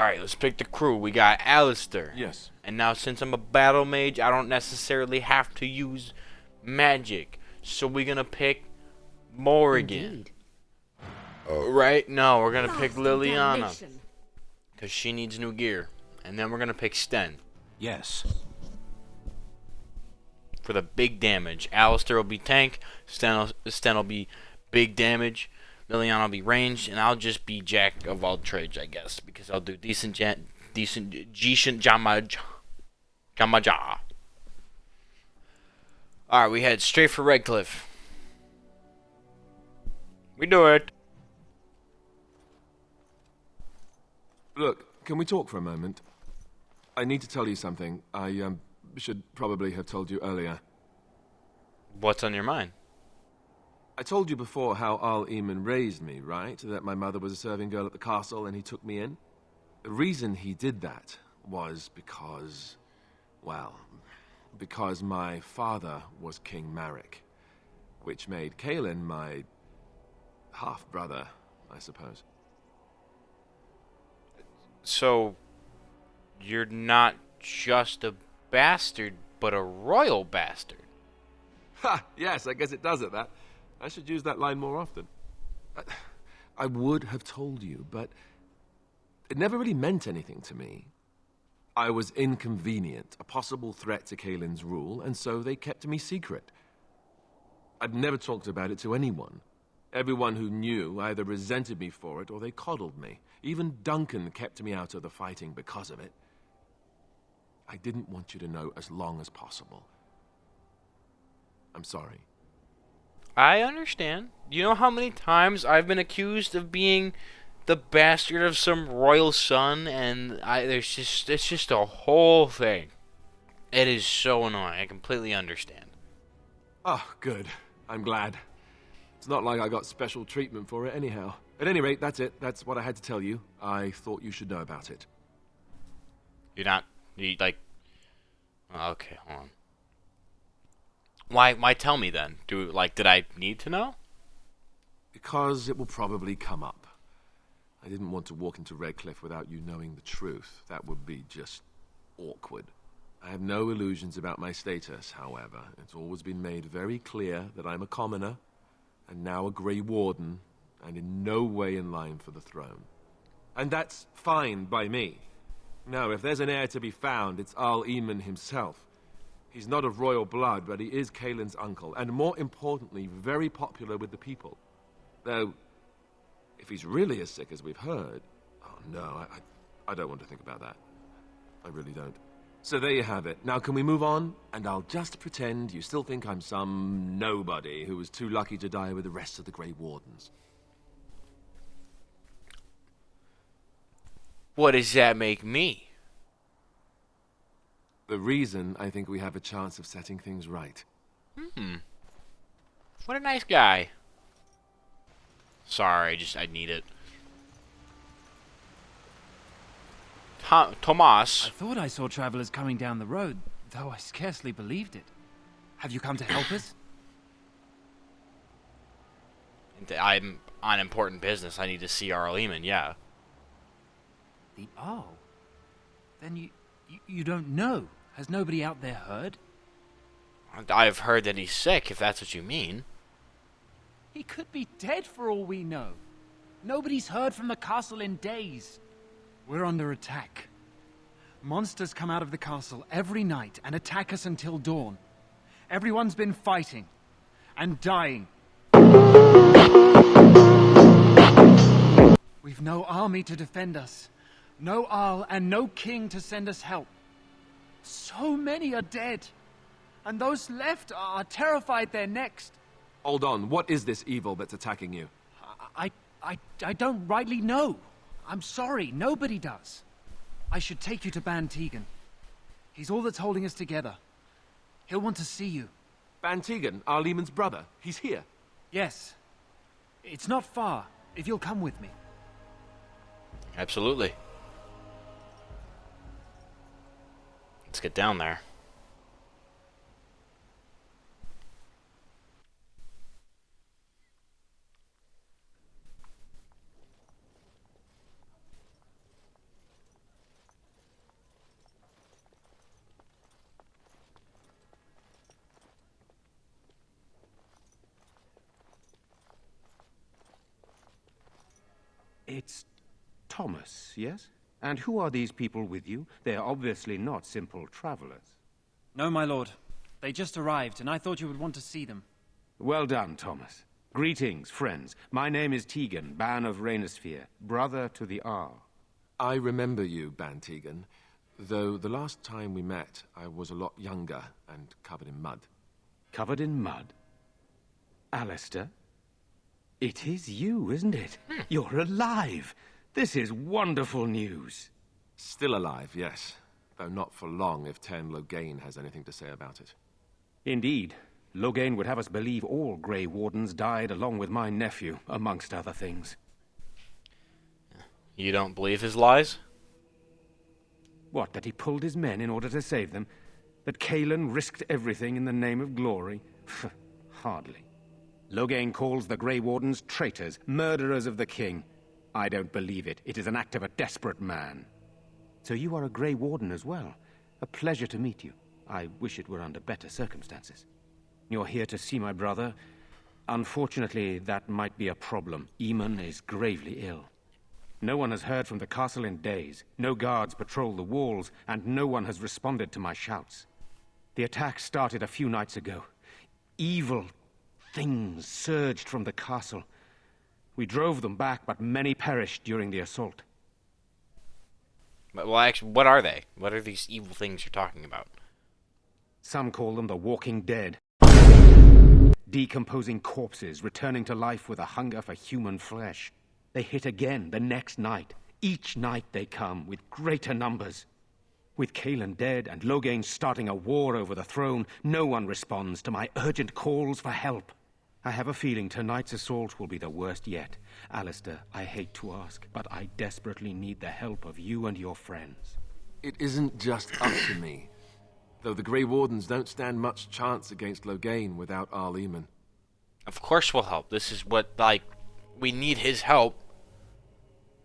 Alright, let's pick the crew. We got Alistair. Yes. And now since I'm a battle mage, I don't necessarily have to use magic. So we're gonna pick Morrigan. Indeed. Right? No, we're gonna pick Lost in Liliana. damnation. Because she needs new gear. And then we're gonna pick Sten. Yes. For the big damage. Alistair will be tank. Sten will be big damage. Liliana will be ranged. And I'll just be jack of all trades, I guess. Because I'll do decent jamaja. Alright, we head straight for Redcliffe. We do it. Look, can we talk for a moment? I need to tell you something. I should probably have told you earlier. What's on your mind? I told you before how Al Eamon raised me, right? That my mother was a serving girl at the castle and he took me in. The reason he did that was because, well, because my father was King Marek, which made Kaelin my half-brother, I suppose. So, you're not just a bastard, but a royal bastard. Ha! Yes, I guess it does it, that. I should use that line more often. I would have told you, but it never really meant anything to me. I was inconvenient, a possible threat to Kaelin's rule, and so they kept me secret. I'd never talked about it to anyone. Everyone who knew either resented me for it or they coddled me. Even Duncan kept me out of the fighting because of it. I didn't want you to know as long as possible. I'm sorry. I understand. You know how many times I've been accused of being the bastard of some royal son, and it's just a whole thing. It is so annoying. I completely understand. Oh, good. I'm glad. It's not like I got special treatment for it anyhow. At any rate, that's it. That's what I had to tell you. I thought you should know about it. Okay, hold on. Why tell me then? Did I need to know? Because it will probably come up. I didn't want to walk into Redcliffe without you knowing the truth. That would be just awkward. I have no illusions about my status, however. It's always been made very clear that I'm a commoner, and now a Grey Warden, and in no way in line for the throne. And that's fine by me. No, if there's an heir to be found, it's Al Eamon himself. He's not of royal blood, but he is Kaelin's uncle, and more importantly, very popular with the people. Though, if he's really as sick as we've heard... Oh, no, I don't want to think about that. I really don't. So there you have it. Now can we move on? And I'll just pretend you still think I'm some nobody who was too lucky to die with the rest of the Grey Wardens. What does that make me? The reason I think we have a chance of setting things right. What a nice guy. Sorry, I need it. Tomas. I thought I saw travelers coming down the road, though I scarcely believed it. Have you come to help us? I'm on important business. I need to see Arl Eamon, yeah. The Arl? Then you don't know. Has nobody out there heard? I've heard that he's sick, if that's what you mean. He could be dead for all we know. Nobody's heard from the castle in days. We're under attack. Monsters come out of the castle every night and attack us until dawn. Everyone's been fighting and dying. We've no army to defend us. No Arl and no king to send us help. So many are dead. And those left are terrified they're next. Hold on, what is this evil that's attacking you? I don't rightly know. I'm sorry, nobody does. I should take you to Ban Tegan. He's all that's holding us together. He'll want to see you. Ban Tegan, Al Eamon's brother. He's here. Yes. It's not far, if you'll come with me. Absolutely. Let's get down there. It's Thomas, yes? And who are these people with you? They're obviously not simple travelers. No, my lord. They just arrived, and I thought you would want to see them. Well done, Thomas. Greetings, friends. My name is Tegan, Ban of Rainersphere, brother to the Arl. I remember you, Ban Tegan, though the last time we met, I was a lot younger and covered in mud. Covered in mud? Alistair? It is you, isn't it? You're alive! This is wonderful news. Still alive, yes. Though not for long if Ten Loghain has anything to say about it. Indeed. Loghain would have us believe all Grey Wardens died along with my nephew, amongst other things. You don't believe his lies? What, that he pulled his men in order to save them? That Cailan risked everything in the name of glory? Hardly. Loghain calls the Grey Wardens traitors, murderers of the king. I don't believe it. It is an act of a desperate man. So you are a Grey Warden as well. A pleasure to meet you. I wish it were under better circumstances. You're here to see my brother. Unfortunately, that might be a problem. Eamon is gravely ill. No one has heard from the castle in days. No guards patrol the walls, and no one has responded to my shouts. The attack started a few nights ago. Evil things surged from the castle. We drove them back, but many perished during the assault. Well, actually, what are they? What are these evil things you're talking about? Some call them the Walking Dead. Decomposing corpses, returning to life with a hunger for human flesh. They hit again the next night. Each night they come, with greater numbers. With Cailan dead and Loghain starting a war over the throne, no one responds to my urgent calls for help. I have a feeling tonight's assault will be the worst yet. Alistair, I hate to ask, but I desperately need the help of you and your friends. It isn't just up to me. Though the Grey Wardens don't stand much chance against Loghain without Arl Eamon. Of course we'll help. This is what, we need his help.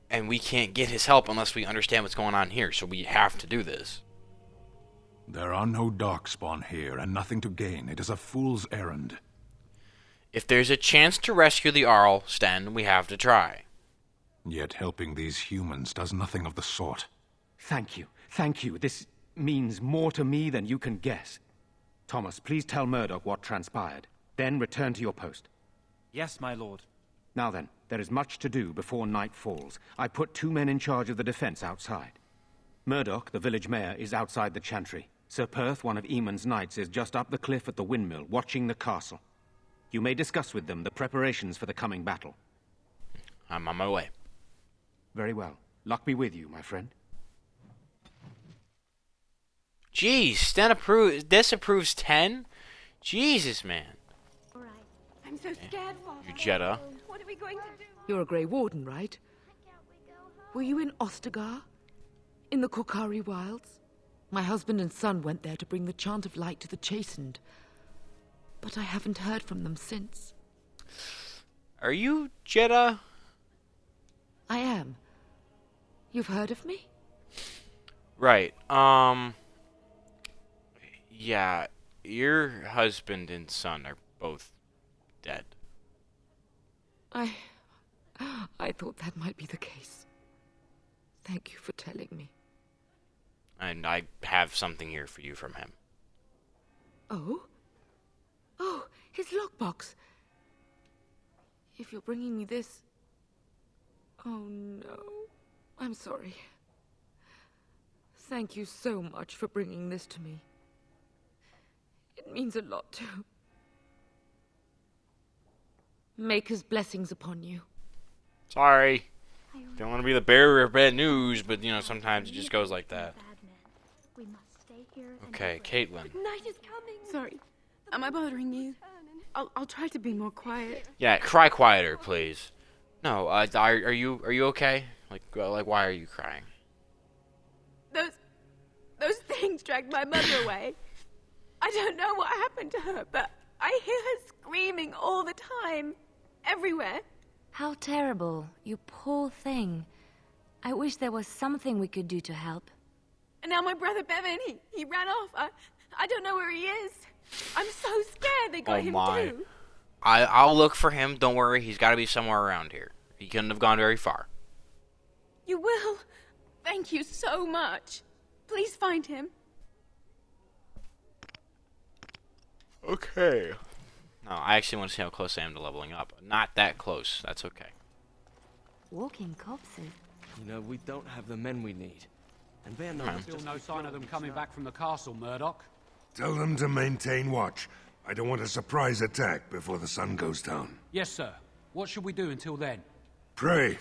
And we can't get his help unless we understand what's going on here, so we have to do this. There are no darkspawn here, and nothing to gain. It is a fool's errand. If there's a chance to rescue the Arl, Sten, we have to try. Yet helping these humans does nothing of the sort. Thank you. Thank you. This means more to me than you can guess. Thomas, please tell Murdoch what transpired. Then return to your post. Yes, my lord. Now then, there is much to do before night falls. I put 2 men in charge of the defense outside. Murdoch, the village mayor, is outside the chantry. Sir Perth, one of Eamon's knights, is just up the cliff at the windmill, watching the castle. You may discuss with them the preparations for the coming battle. I'm on my way. Very well. Luck be with you, my friend. Jeez, Sten disapproves 10? Jesus, man. All right. I'm so scared, Father. You Jeddah. What are we going to do? You're a Grey Warden, right? Were you in Ostagar? In the Korkari Wilds? My husband and son went there to bring the chant of light to the chastened. But I haven't heard from them since. Are you Jeddah? I am. You've heard of me? Right, yeah, your husband and son are both dead. I thought that might be the case. Thank you for telling me. And I have something here for you from him. Oh? Oh, his lockbox. If you're bringing me this... Oh, no. I'm sorry. Thank you so much for bringing this to me. It means a lot, too. Maker's blessings upon you. Sorry. Don't want to be the bearer of bad news, but, you know, sometimes it just goes like that. We must stay here. Okay, Caitlin. Night is coming. Sorry. Am I bothering you? I'll try to be more quiet. Yeah, cry quieter, please. No, are you okay? Like, why are you crying? Those things dragged my mother away. I don't know what happened to her, but I hear her screaming all the time. Everywhere. How terrible. You poor thing. I wish there was something we could do to help. And now my brother Bevan, he ran off. I don't know where he is. I'm so scared they got him too. I'll look for him. Don't worry. He's got to be somewhere around here. He couldn't have gone very far. You will? Thank you so much. Please find him. Okay. No, I actually want to see how close I am to leveling up. Not that close. That's okay. Walking corpses. You know, we don't have the men we need. And they're not... Still no sign of them coming back from the castle, Murdoch. Tell them to maintain watch. I don't want a surprise attack before the sun goes down. Yes, sir. What should we do until then? Pray,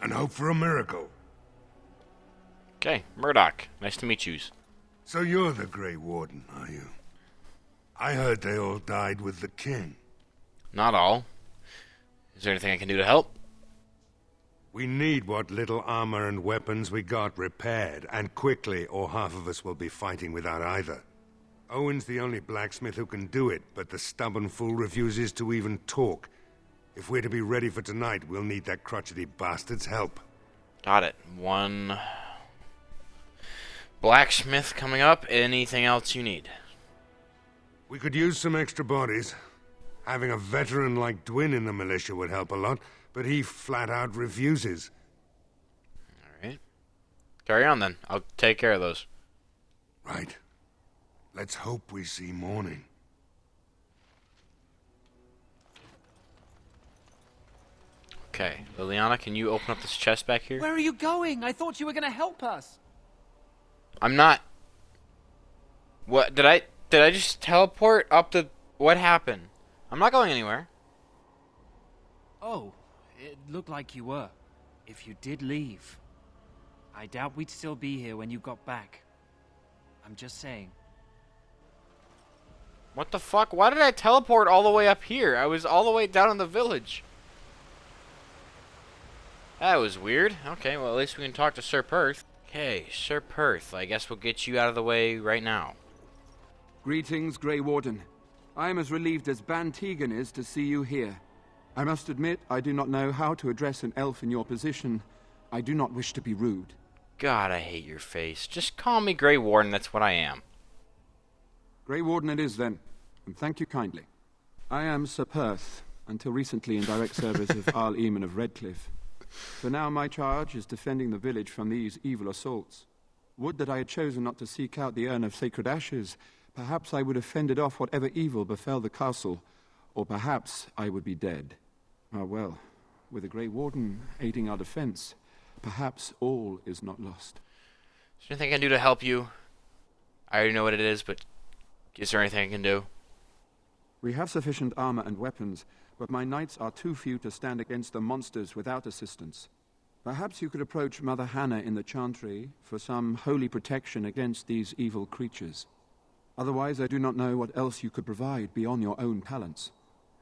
and hope for a miracle. Okay, Murdoch. Nice to meet yous. So you're the Grey Warden, are you? I heard they all died with the king. Not all. Is there anything I can do to help? We need what little armor and weapons we got repaired, and quickly, or half of us will be fighting without either. Owen's the only blacksmith who can do it, but the stubborn fool refuses to even talk. If we're to be ready for tonight, we'll need that crotchety bastard's help. Got it. One blacksmith coming up. Anything else you need? We could use some extra bodies. Having a veteran like Dwin in the militia would help a lot, but he flat out refuses. Alright. Carry on then. I'll take care of those. Right. Let's hope we see morning. Okay. Liliana, can you open up this chest back here? Where are you going? I thought you were going to help us. I'm not... What? Did I just teleport up the... What happened? I'm not going anywhere. Oh, it looked like you were. If you did leave, I doubt we'd still be here when you got back. I'm just saying. What the fuck? Why did I teleport all the way up here? I was all the way down in the village. That was weird. Okay, well at least we can talk to Sir Perth. Okay, Sir Perth, I guess we'll get you out of the way right now. Greetings, Grey Warden. I am as relieved as Ban Tegan is to see you here. I must admit, I do not know how to address an elf in your position. I do not wish to be rude. God, I hate your face. Just call me Grey Warden, that's what I am. Grey Warden it is, then, and thank you kindly. I am Sir Perth, until recently in direct service of Arl Eamon of Redcliffe. For now, my charge is defending the village from these evil assaults. Would that I had chosen not to seek out the urn of sacred ashes. Perhaps I would have fended off whatever evil befell the castle, or perhaps I would be dead. Ah, well, with a Grey Warden aiding our defense, perhaps all is not lost. Is there anything I can do to help you? I already know what it is, but is there anything I can do? We have sufficient armor and weapons, but my knights are too few to stand against the monsters without assistance. Perhaps you could approach Mother Hannah in the Chantry for some holy protection against these evil creatures. Otherwise, I do not know what else you could provide beyond your own talents.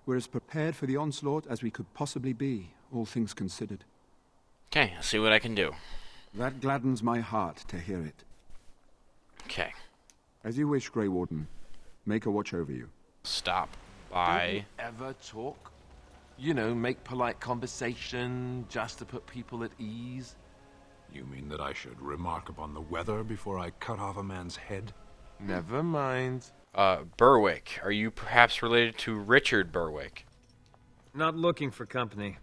We're as prepared for the onslaught as we could possibly be, all things considered. Okay, I'll see what I can do. That gladdens my heart to hear it. Okay. As you wish, Grey Warden. Make a watch over you. Stop. Don't Bye. you ever talk? You know, make polite conversation, just to put people at ease. You mean that I should remark upon the weather before I cut off a man's head? Never mind. Berwick. Are you perhaps related to Richard Berwick? Not looking for company.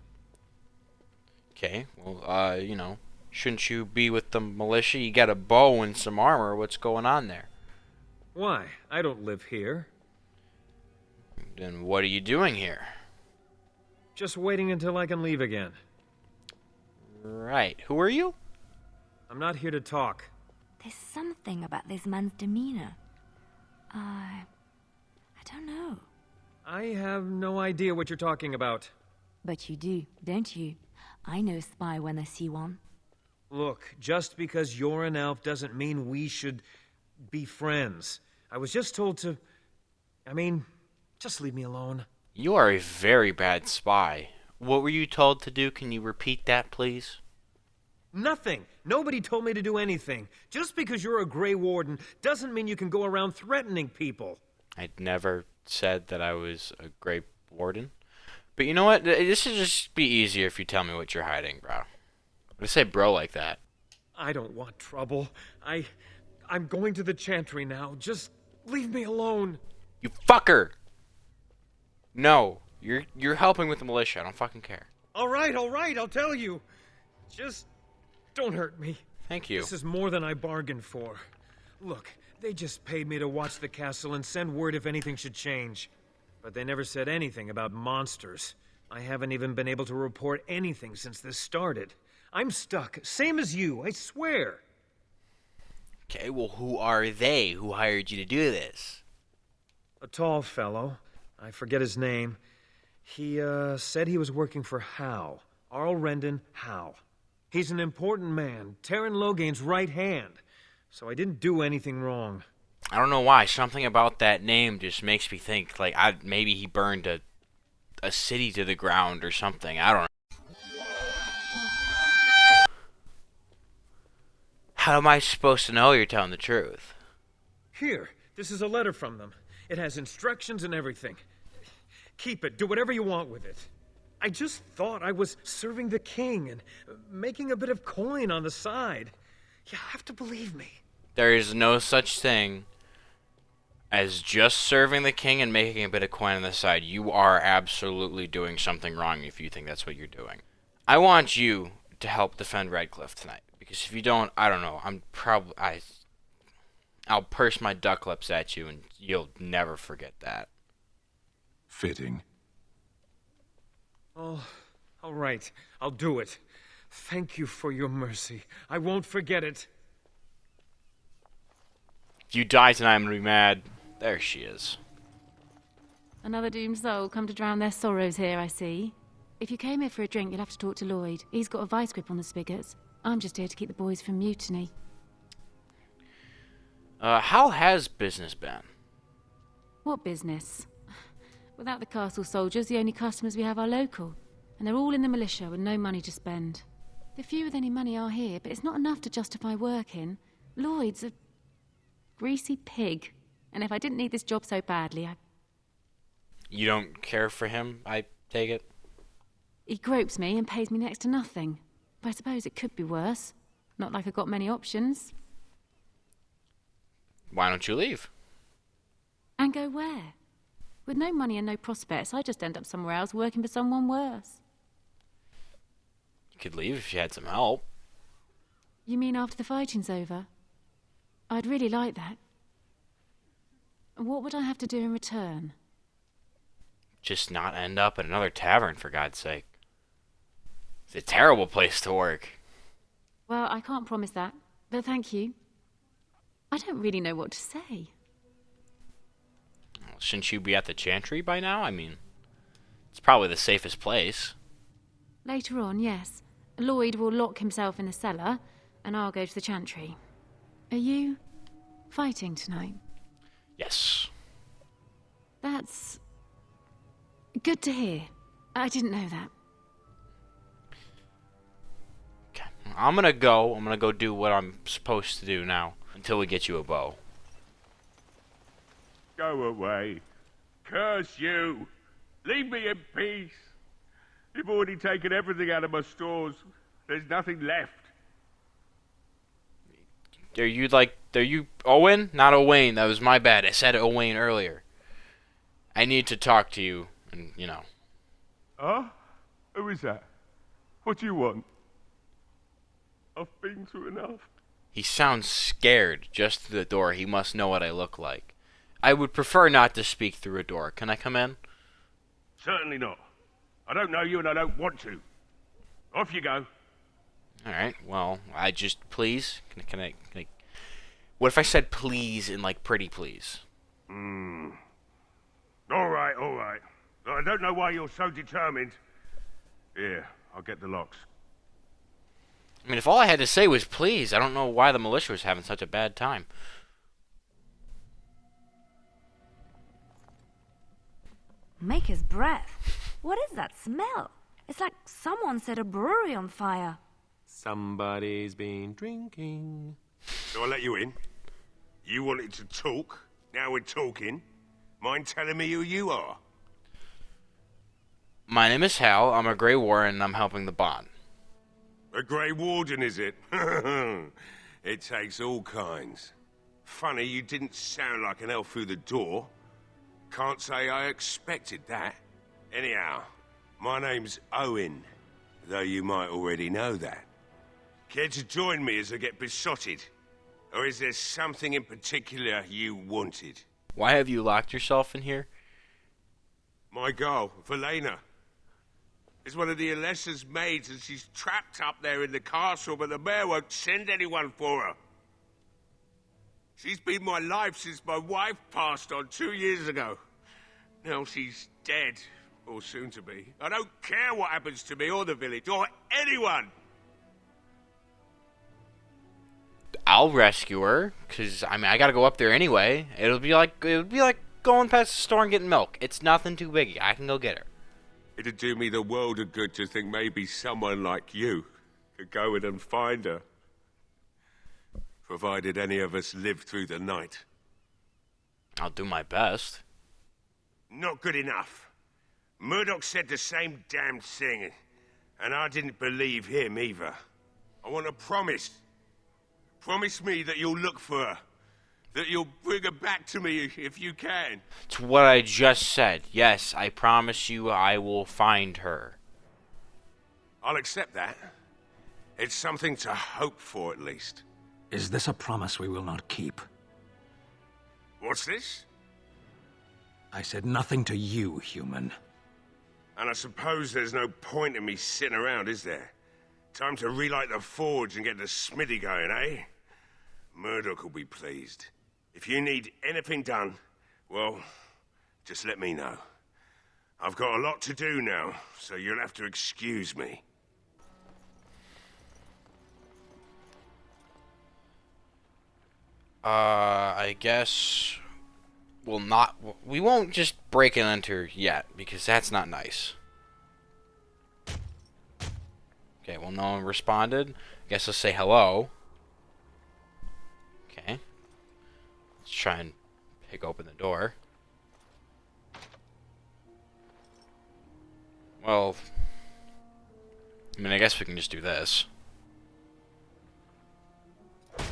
Okay, well, you know, shouldn't you be with the militia? You got a bow and some armor. What's going on there? Why? I don't live here. Then what are you doing here? Just waiting until I can leave again. Right. Who are you? I'm not here to talk. There's something about this man's demeanor. I don't know. I have no idea what you're talking about. But you do, don't you? I know a spy when I see one. Look, just because you're an elf doesn't mean we should be friends. I was just told to... just leave me alone. You are a very bad spy. What were you told to do? Can you repeat that, please? Nothing. Nobody told me to do anything. Just because you're a Grey Warden doesn't mean you can go around threatening people. I never said that I was a Grey Warden. But you know what? This should just be easier if you tell me what you're hiding, bro. I say bro like that. I don't want trouble. I'm going to the Chantry now. Just leave me alone. You fucker! No. You're helping with the militia. I don't fucking care. All right, I'll tell you. Just Don't hurt me. Thank you. This is more than I bargained for. Look, they just paid me to watch the castle and send word if anything should change. But they never said anything about monsters. I haven't even been able to report anything since this started. I'm stuck, same as you, I swear. Okay, well, who are they who hired you to do this? A tall fellow. I forget his name. He, said he was working for Howe. Arl Rendon Howe. He's an important man, Terran Logain's right hand. So I didn't do anything wrong. I don't know why. Something about that name just makes me think, like, maybe he burned a city to the ground or something. I don't know. How am I supposed to know you're telling the truth? Here, this is a letter from them. It has instructions and everything. Keep it. Do whatever you want with it. I just thought I was serving the king and making a bit of coin on the side. You have to believe me. There is no such thing as just serving the king and making a bit of coin on the side. You are absolutely doing something wrong if you think that's what you're doing. I want you to help defend Redcliffe tonight. Because if you don't, I don't know. I'll purse my duck lips at you and you'll never forget that. Fitting. Oh, all right. I'll do it. Thank you for your mercy. I won't forget it. If you die tonight, I'm gonna be mad. There she is. Another doomed soul come to drown their sorrows here, I see. If you came here for a drink, you'll have to talk to Lloyd. He's got a vice grip on the spigots. I'm just here to keep the boys from mutiny. How has business been? What business? Without the castle soldiers, the only customers we have are local. And they're all in the militia with no money to spend. The few with any money are here, but it's not enough to justify working. Lloyd's a greasy pig. And if I didn't need this job so badly, You don't care for him, I take it? He gropes me and pays me next to nothing. But I suppose it could be worse. Not like I've got many options. Why don't you leave? And go where? With no money and no prospects, I just end up somewhere else working for someone worse. You could leave if you had some help. You mean after the fighting's over? I'd really like that. What would I have to do in return? Just not end up at another tavern, for God's sake. It's a terrible place to work. Well, I can't promise that, but thank you. I don't really know what to say. Well, shouldn't you be at the Chantry by now? I mean, it's probably the safest place. Later on, yes. Lloyd will lock himself in the cellar, and I'll go to the Chantry. Are you fighting tonight? Yes. That's good to hear. I didn't know that. Okay. I'm gonna go do what I'm supposed to do now until we get you a bow. Go away. Curse you. Leave me in peace. You've already taken everything out of my stores. There's nothing left. Are you Owen? Not Owain. That was my bad. I said Owain earlier. I need to talk to you, and Huh? Who is that? What do you want? I've been through enough. He sounds scared just through the door. He must know what I look like. I would prefer not to speak through a door. Can I come in? Certainly not. I don't know you and I don't want to. Off you go. Alright, well, please? Can I... What if I said please in, pretty please? Alright. I don't know why you're so determined. Here, I'll get the locks. I mean, if all I had to say was please, I don't know why the militia was having such a bad time. Maker's breath. What is that smell? It's like someone set a brewery on fire. Somebody's been drinking. So I let you in. You wanted to talk. Now we're talking. Mind telling me who you are? My name is Hal. I'm a Grey Warden and I'm helping the Bond. A Grey Warden, is it? It takes all kinds. Funny you didn't sound like an elf through the door. Can't say I expected that. Anyhow, my name's Owen, though you might already know that. Care to join me as I get besotted? Or is there something in particular you wanted? Why have you locked yourself in here? My girl, Velena, is one of the Alessa's maids, and she's trapped up there in the castle, but the mayor won't send anyone for her. She's been my life since my wife passed on 2 years ago. Now she's dead, or soon to be. I don't care what happens to me or the village, or anyone! I'll rescue her, because, I mean, I gotta go up there anyway. It would be like going past the store and getting milk. It's nothing too big. I can go get her. It'd do me the world of good to think maybe someone like you could go in and find her. Provided any of us live through the night. I'll do my best. Not good enough. Murdoch said the same damn thing, and I didn't believe him either. I want a promise. Promise me that you'll look for her. That you'll bring her back to me if you can. It's what I just said. Yes, I promise you I will find her. I'll accept that. It's something to hope for, at least. Is this a promise we will not keep? What's this? I said nothing to you, human. And I suppose there's no point in me sitting around, is there? Time to relight the forge and get the smithy going, eh? Murdoch will be pleased. If you need anything done, well, just let me know. I've got a lot to do now, so you'll have to excuse me. I guess we won't just break and enter yet, because that's not nice. Okay, well, no one responded. I guess let's say hello. Okay. Let's try and pick open the door. Well, I mean, I guess we can just do this. I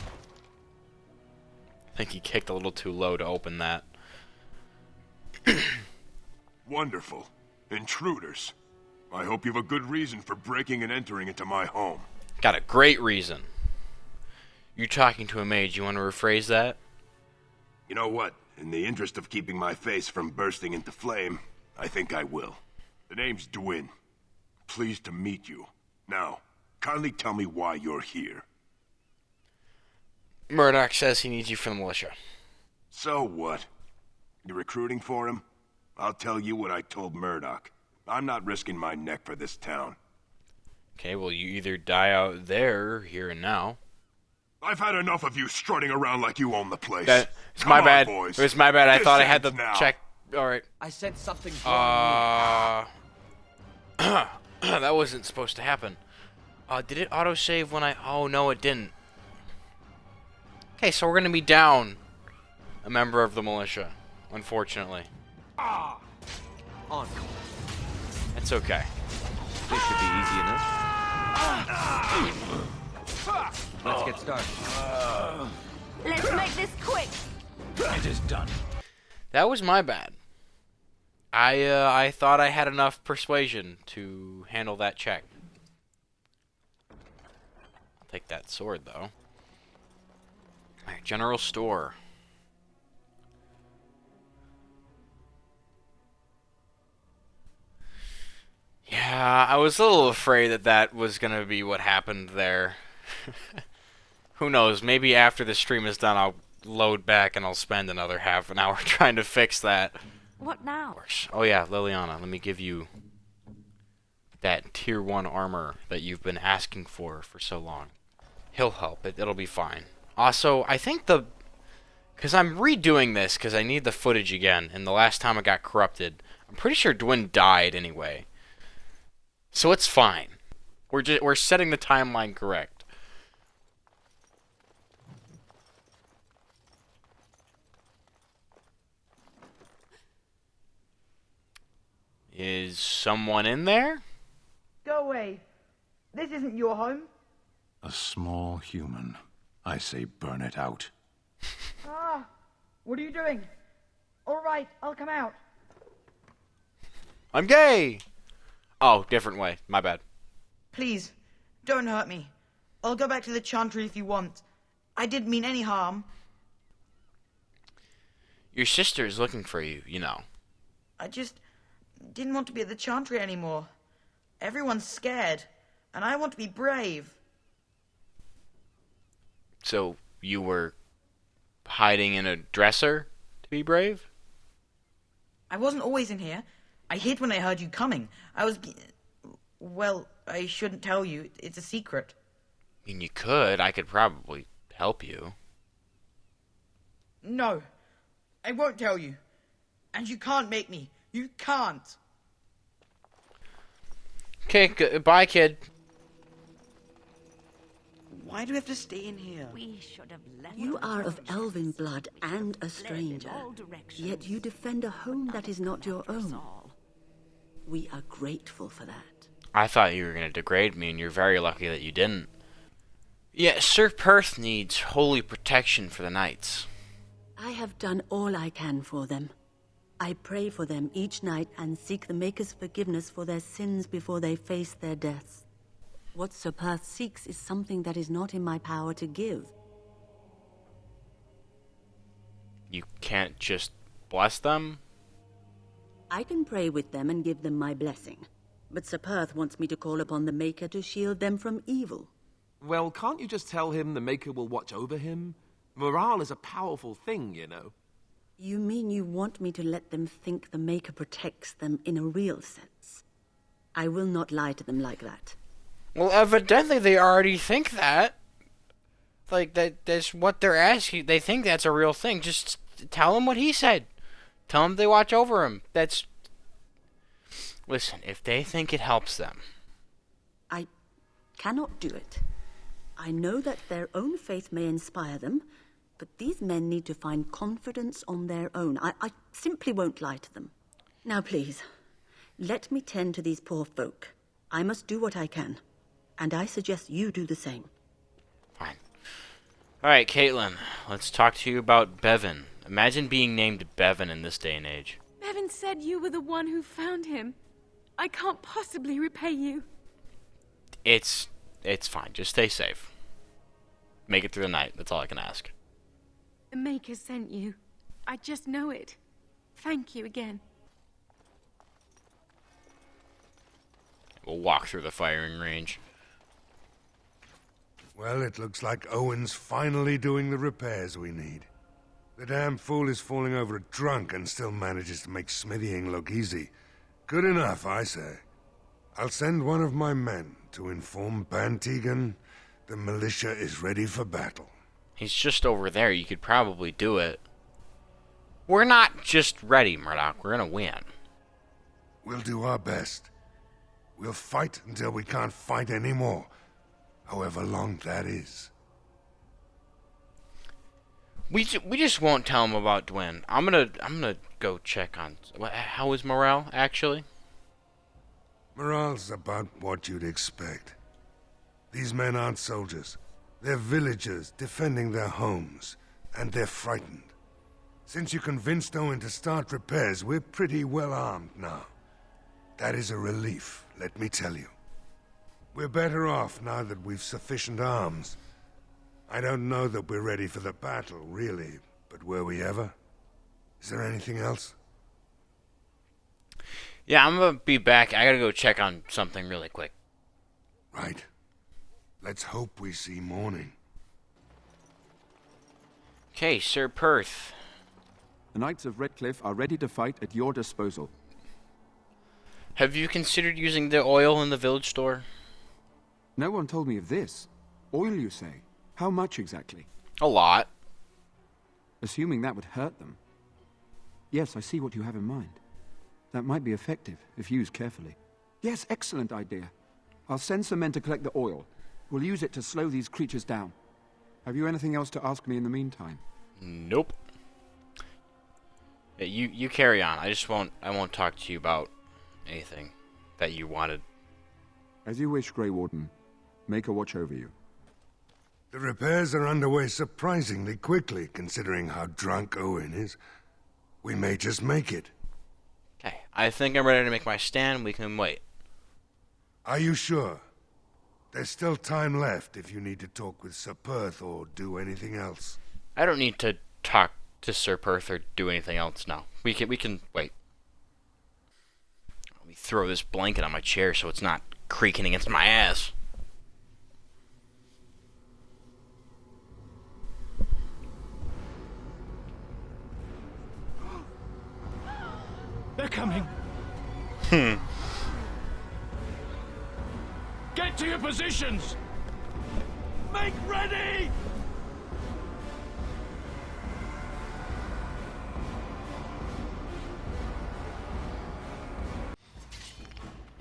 think he kicked a little too low to open that. Wonderful. Intruders. I hope you have a good reason for breaking and entering into my home. Got a great reason. You talking to a mage, you want to rephrase that? You know what? In the interest of keeping my face from bursting into flame, I think I will. The name's Dwyn. Pleased to meet you. Now, kindly tell me why you're here. Murdoch says he needs you for the militia. So what? You're recruiting for him? I'll tell you what I told Murdoch. I'm not risking my neck for this town. Okay, well, you either die out there, here and now. I've had enough of you strutting around like you own the place. It's my bad. Boys. It was my bad. I thought I had to now. check. Alright. I said something wrong. That wasn't supposed to happen. Did it autosave when I... Oh, no, it didn't. Okay, so we're going to be down a member of the militia, unfortunately. On. It's okay. This should be easy enough. Let's get started. Let's make this quick. It is done. That was my bad. I thought I had enough persuasion to handle that check. I'll take that sword, though. Alright, general store. Yeah, I was a little afraid that that was going to be what happened there. Who knows, maybe after the stream is done I'll load back and I'll spend another half an hour trying to fix that. What now? Oh yeah, Liliana, let me give you that tier 1 armor that you've been asking for so long. He'll help, it'll be fine. Also, I think because I'm redoing this because I need the footage again, and the last time it got corrupted, I'm pretty sure Dwyn died anyway. So it's fine. We're setting the timeline correct. Is someone in there? Go away. This isn't your home. A small human. I say burn it out. Ah, what are you doing? All right, I'll come out. I'm gay! Oh, different way. My bad. Please, don't hurt me. I'll go back to the Chantry if you want. I didn't mean any harm. Your sister is looking for you, you know. I just didn't want to be at the Chantry anymore. Everyone's scared, and I want to be brave. So you were hiding in a dresser to be brave? I wasn't always in here. I hid when I heard you coming. Well, I shouldn't tell you. It's a secret. I mean, you could. I could probably help you. No, I won't tell you. And you can't make me. You can't. Okay, goodbye, kid. Why do we have to stay in here? We should have left. You are of elven blood and a stranger, yet you defend a home that is not your own. We are grateful for that. I thought you were going to degrade me, and you're very lucky that you didn't. Yeah, Sir Perth needs holy protection for the knights. I have done all I can for them. I pray for them each night and seek the Maker's forgiveness for their sins before they face their deaths. What Sir Perth seeks is something that is not in my power to give. You can't just bless them? I can pray with them and give them my blessing, but Sir Perth wants me to call upon the Maker to shield them from evil. Well, can't you just tell him the Maker will watch over him? Morale is a powerful thing, you know. You mean you want me to let them think the Maker protects them in a real sense? I will not lie to them like that. Well, evidently they already think that. Like, that's what they're asking. They think that's a real thing. Just tell them what he said. Tell them they watch over him. That's... Listen, if they think it helps them... I cannot do it. I know that their own faith may inspire them, but these men need to find confidence on their own. I simply won't lie to them. Now, please, let me tend to these poor folk. I must do what I can, and I suggest you do the same. Fine. Alright, Caitlin, let's talk to you about Bevan. Imagine being named Bevan in this day and age. Bevan said you were the one who found him. I can't possibly repay you. It's fine. Just stay safe. Make it through the night. That's all I can ask. The Maker sent you. I just know it. Thank you again. We'll walk through the firing range. Well, it looks like Owen's finally doing the repairs we need. The damn fool is falling over a drunk and still manages to make smithying look easy. Good enough, I say. I'll send one of my men to inform Bantegan the militia is ready for battle. He's just over there. You could probably do it. We're not just ready, Murdoch. We're gonna win. We'll do our best. We'll fight until we can't fight anymore, however long that is. We just won't tell him about Dwyn. I'm gonna go check on... How is morale, actually? Morale's about what you'd expect. These men aren't soldiers. They're villagers defending their homes, and they're frightened. Since you convinced Owen to start repairs, we're pretty well armed now. That is a relief, let me tell you. We're better off now that we've sufficient arms. I don't know that we're ready for the battle, really, but were we ever? Is there anything else? Yeah, I'm gonna be back. I gotta go check on something really quick. Right. Let's hope we see morning. Okay, Sir Perth. The Knights of Redcliffe are ready to fight at your disposal. Have you considered using the oil in the village store? No one told me of this. Oil, you say? How much exactly? A lot. Assuming that would hurt them. Yes, I see what you have in mind. That might be effective, if used carefully. Yes, excellent idea. I'll send some men to collect the oil. We'll use it to slow these creatures down. Have you anything else to ask me in the meantime? Nope. Yeah, you carry on. I won't talk to you about anything that you wanted. As you wish, Grey Warden. Maker watch over you. The repairs are underway surprisingly quickly, considering how drunk Owen is. We may just make it. Okay, I think I'm ready to make my stand. We can wait. Are you sure? There's still time left if you need to talk with Sir Perth or do anything else. I don't need to talk to Sir Perth or do anything else now. We can wait. Let me throw this blanket on my chair so it's not creaking against my ass. They're coming. Get to your positions! Make ready!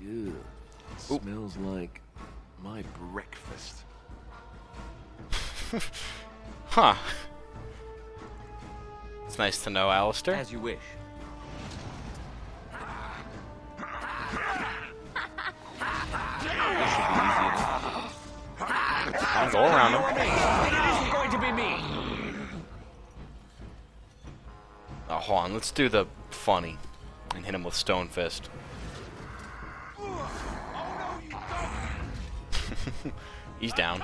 Ew. Smells like my breakfast. Huh. It's nice to know, Alistair. As you wish. I'll go around him. And it isn't going to be me! Oh, hold on. Let's do the funny and hit him with Stone Fist. He's down.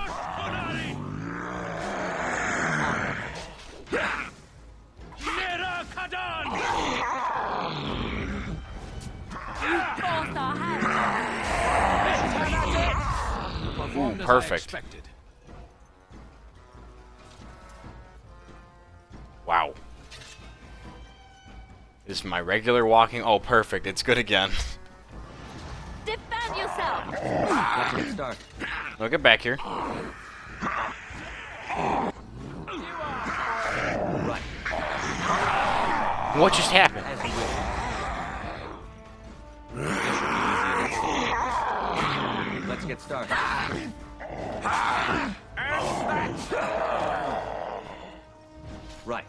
Ooh, perfect. Wow. This is my regular walking. Oh, perfect. It's good again. Defend yourself! Let's get started. Look, get back here. Right. What just happened? As you wish. Let's get started. Right.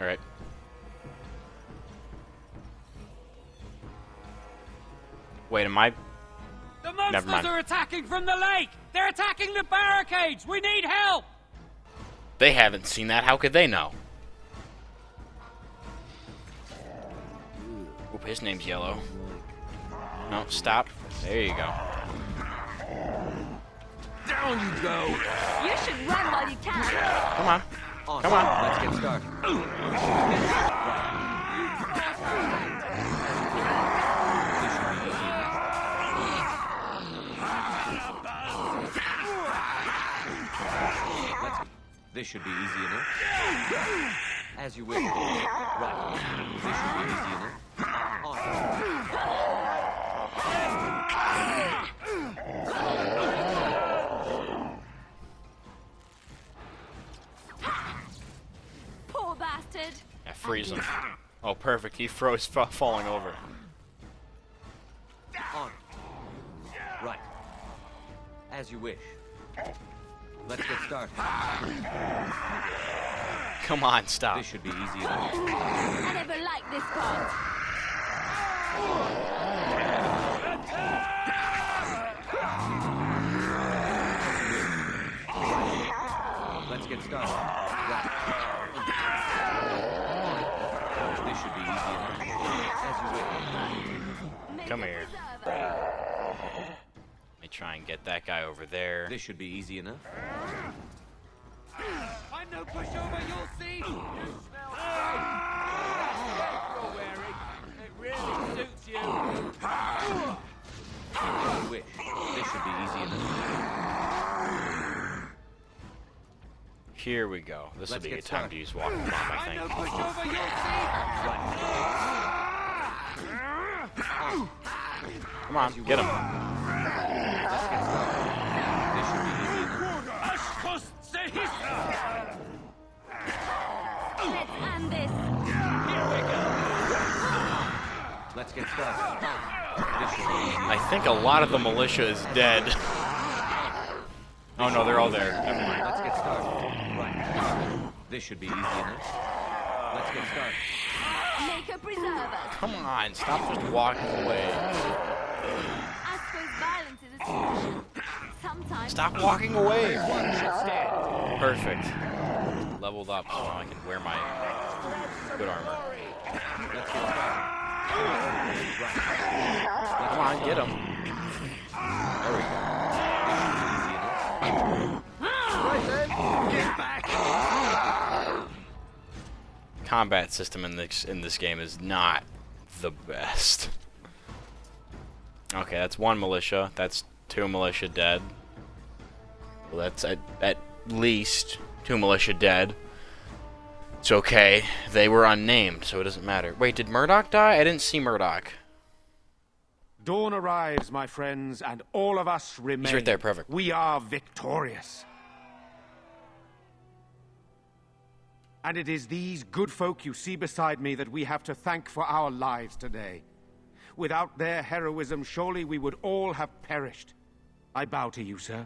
All right. Wait, am I? The Never mind. monsters are attacking from the lake! They're attacking the barricades! We need help! They haven't seen that. How could they know? Oop, his name's Yellow. No, stop. There you go. Down you go! You should run while you can. Come on. Come on. Let's get started. This should be easy enough. As you wish. Right. This should be easy enough. Poor bastard. Yeah, freeze him. Oh, perfect. He froze, falling over. On. Right. As you wish. Let's get started. Come on, stop. This should be easy enough. I never liked this part. Let's get started. Right. This should be easy enough. As you wish. Come here. Let me try and get that guy over there. This should be easy enough. I'm no pushover, you'll see! You smell you're wearing. It really suits you. As you wish. This should be easy enough. Here we go. This will be a good time to use walking bomb, I I'm think. no pushover, you'll see! Come on, get him. Let's get started. This should be easy enough. Let's end this. Let's get started. This should be easy enough. I think a lot of the militia is dead. Oh no, they're all there. Never mind. Let's get started. Right. This should be easy enough. Let's get started. Make a preserver. Come on, stop just walking away. I suppose violence is a solution. Sometimes. Stop walking away. Perfect. leveled up, so now I can wear my good armor. Come on, get him. There we go. Right then, get back! Combat system in this game is not the best. Okay, that's 1 militia. That's 2 militia dead. Well, that's at least 2 militia dead. It's okay. They were unnamed, so it doesn't matter. Wait, did Murdoch die? I didn't see Murdoch. Dawn arrives, my friends, and all of us remain. He's right there, perfect. We are victorious. And it is these good folk you see beside me that we have to thank for our lives today. Without their heroism, surely we would all have perished. I bow to you, sir.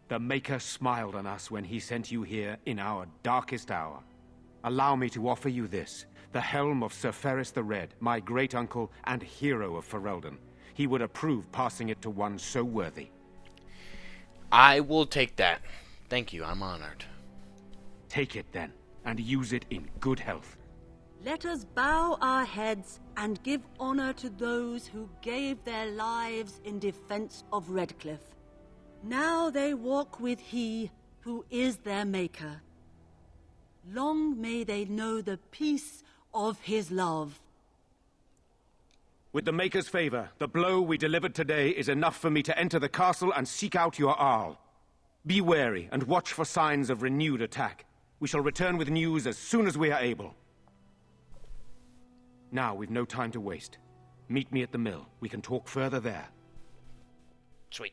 The Maker smiled on us when he sent you here in our darkest hour. Allow me to offer you this, the helm of Sir Ferris the Red, my great-uncle and hero of Ferelden. He would approve passing it to one so worthy. I will take that. Thank you, I'm honored. Take it, then, and use it in good health. Let us bow our heads and give honor to those who gave their lives in defense of Redcliffe. Now they walk with he who is their maker. Long may they know the peace of his love. With the Maker's favor, the blow we delivered today is enough for me to enter the castle and seek out your Arl. Be wary and watch for signs of renewed attack. We shall return with news as soon as we are able. Now, we've no time to waste. Meet me at the mill. We can talk further there. Sweet.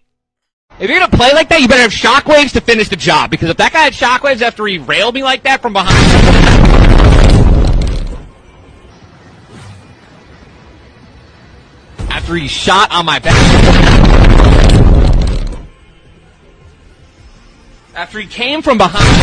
If you're gonna play like that, you better have shockwaves to finish the job, because if that guy had shockwaves after he railed me like that from behind... After he shot on my back... After he came from behind...